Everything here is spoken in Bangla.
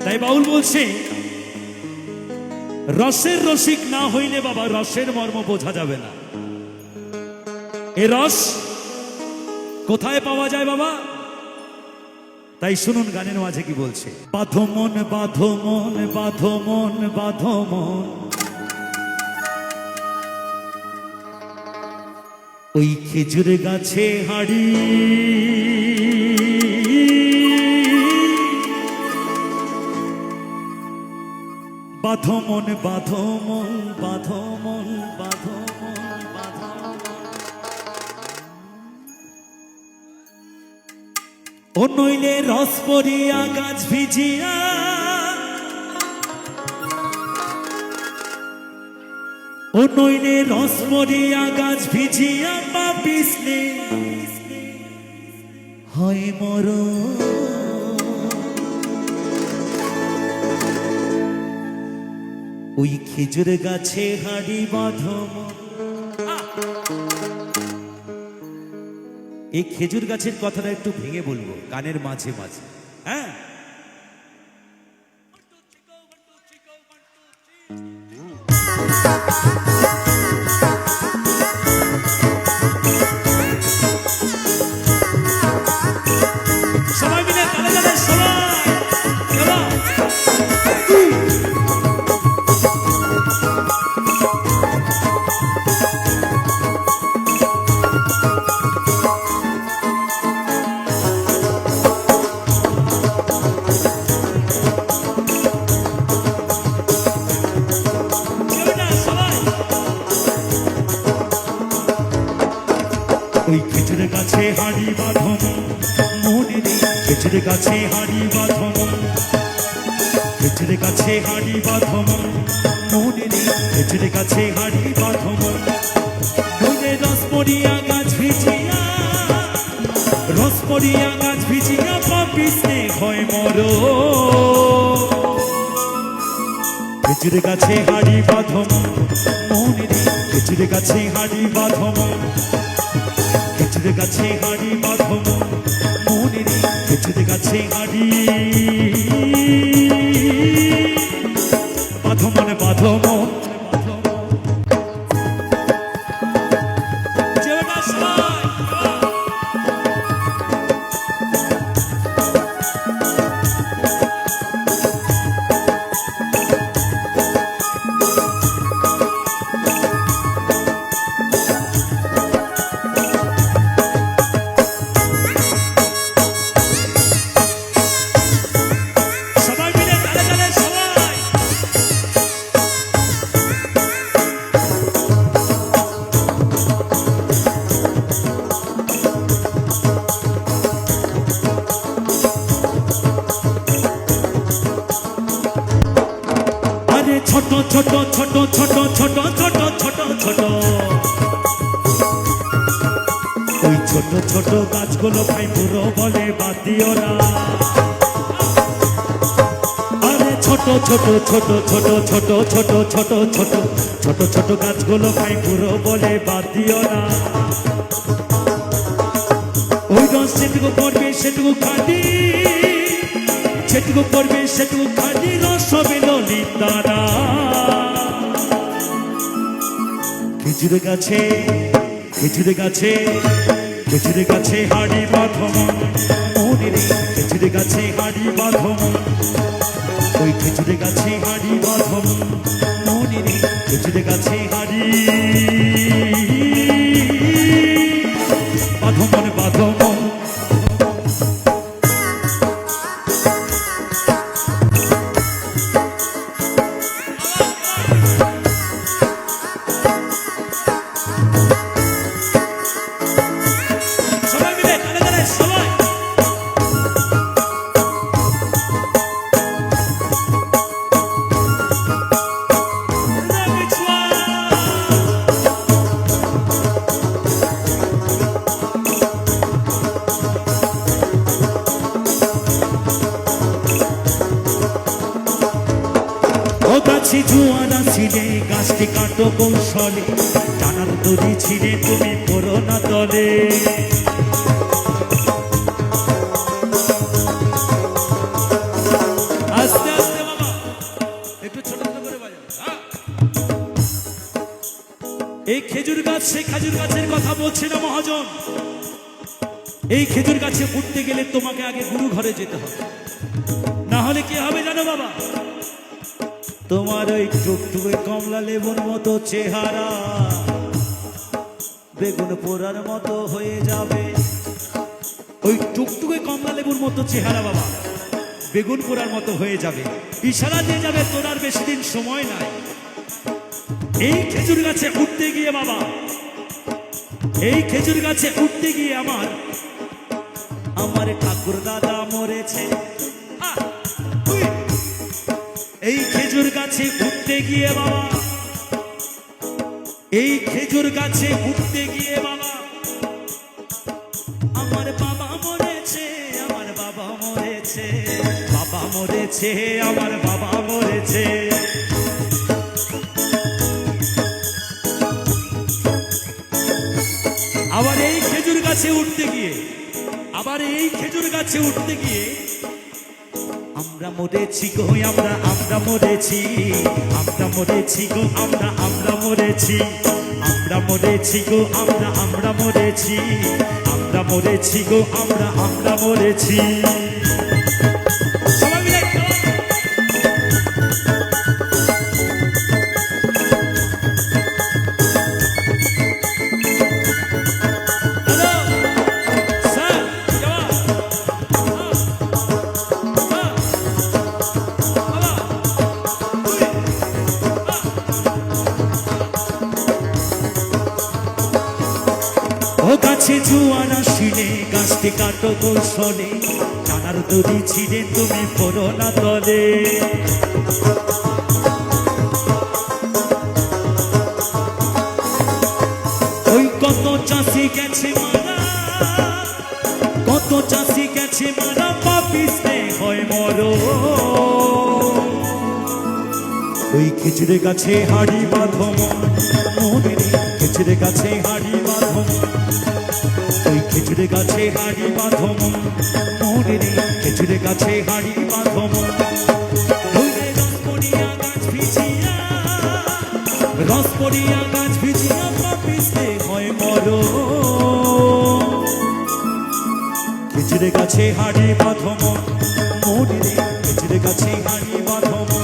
তাই বাউল বলছে রসের রসিক না হইলে বাবা রসের মর্ম বোঝা যাবে না। এ রস কোথায় পাওয়া যায় বাবা? তাই শুনুন গানের মাঝে কি বলছে। বাঁধো মন বাঁধো মন বাঁধো মন বাঁধো মন, ওই খেজুর গাছে হাড়ি বাঁধো মন বাঁধো মন বাঁধো মন বাঁধো মন বাঁধো মন, ও নইলে রস পরিয়া গাছ ভিজিয়া, ও নইলে রস পরিয়া গাছ ভিজিয়া বা পিছলে হয় মরণ। ওই খেজুর গাছে হাড়ি বাঁধো মন। এই খেজুর গাছের কথাটা একটু ভেঙে বলবো গানের মাঝে মাঝে। হ্যাঁ, সবাই মিলে গানে গানে সবাই ওই খেজুর গাছে হাড়ি বাঁধো মনে রে, খেজুর গাছে হাড়ি বাঁধো খেজুর গাছে হাড়ি বাঁধো মনে রে, খেজুর গাছে হাড়ি বাঁধো মনে রস পড়িয়া গাছ ভিজিয়া, রস পড়িয়া গাছ ভিজিয়া পাপিসে হয় মরো। খেজুর গাছে হাড়ি বাঁধো মনে রে, খেজুর গাছে হাড়ি বাঁধো খেজুর গাছে হাড়ি বাঁধো মনে রে, খেজুর গাছে হাড়ি বাঁধো মনে বাঁধো মন। ছোট ছোট ছোট ছোট ছোট ছোট ছোট ছোট ওই ছোট ছোট গাছগুলো ভাই বুড়ো বলে বাদ দিও না। আরে ছোট ছোট ছোট ছোট ছোট ছোট ছোট ছোট ছোট ছোট গাছগুলো ভাই বুড়ো বলে বাদ দিও না। ওই রস যেটুকু পড়বে সেটুকু খালি, যেটুকু পড়বে সেটুকু খালি রস হবে ললিতারা। খেজুর গাছে খেজুর গাছে খেজুর গাছে হাড়ি বাঁধো মনে রে, খেজুর গাছে হাড়ি বাঁধো ওই খেজুর গাছে হাড়ি বাঁধো মনে রে, খেজুর গাছে হাড়ি বাঁধো মন বাঁধো মন। গাছে জুয়ানা ছিলে গাছটি কাটো কৌশলে টানার দড়ি ছিঁড়ে তুমি পড়ো না তলে আস্তে আস্তে বাবা একটু ছোট ছোট করে বাজাও এই খেজুর গাছ সেই খেজুর গাছের কথা বলছে না মহাজন এই খেজুর গাছে উঠতে গেলে তোমাকে আগে গুরু ঘরে যেতে হবে না হলে কি হবে জানো বাবা তোমার ওই টুকটুকে কমলা লেবুর মতো চেহারা বেগুন পোড়ার মতো হয়ে যাবে ওই টুকটুকে কমলা লেবুর মতো চেহারা বাবা বেগুন পোড়ার মতো হয়ে যাবে ইশারা দিয়ে যাবে তোর আর বেশি দিন সময় নাই এই খেজুর গাছে উঠতে গিয়ে বাবা এই খেজুর গাছে উঠতে গিয়ে আমার ঠাকুর দাদা মরেছে এই খেজুর গাছে উঠতে গিয়ে বাবা এই খেজুর গাছে উঠতে গিয়ে বাবা আমার বাবা মরেছে আমার বাবা মরেছে বাবা মরেছে আমার বাবা মরেছে আবার এই খেজুর গাছে উঠতে গিয়ে আবার এই খেজুর গাছে উঠতে গিয়ে আমরা মরেছি গো আমরা মরেছি আমরা মরেছি গো আমরা মরেছি আমরা মরেছি গো আমরা মরেছি আমরা মরেছি গো আমরা মরেছি সবাই মিলে গাছে জুয়ানা শিলে গাছটি কাটো কৌশলে টানার দড়ি ছিঁড়ে তুমি পড়ো না তলে ওই কত চাষি গেছে মারা কত চাষি গেছে মারা পাপিস্তে হয় মরো ওই খেজুরে গাছে হাড়ি বাঁধো মনে খেজুরে গাছে হাড়ি বাঁধো ওই খেজুরে গাছে হাড়ি বাঁধো মনে খেজুরে গাছে হাড়ি বাঁধো রস পড়িয়া গাছ ভিজিয়া পাপিস্তে হয় মরো খেজুরে গাছে হাড়ি বাঁধো মনে খেজুরে গাছে হাড়ি বাঁধো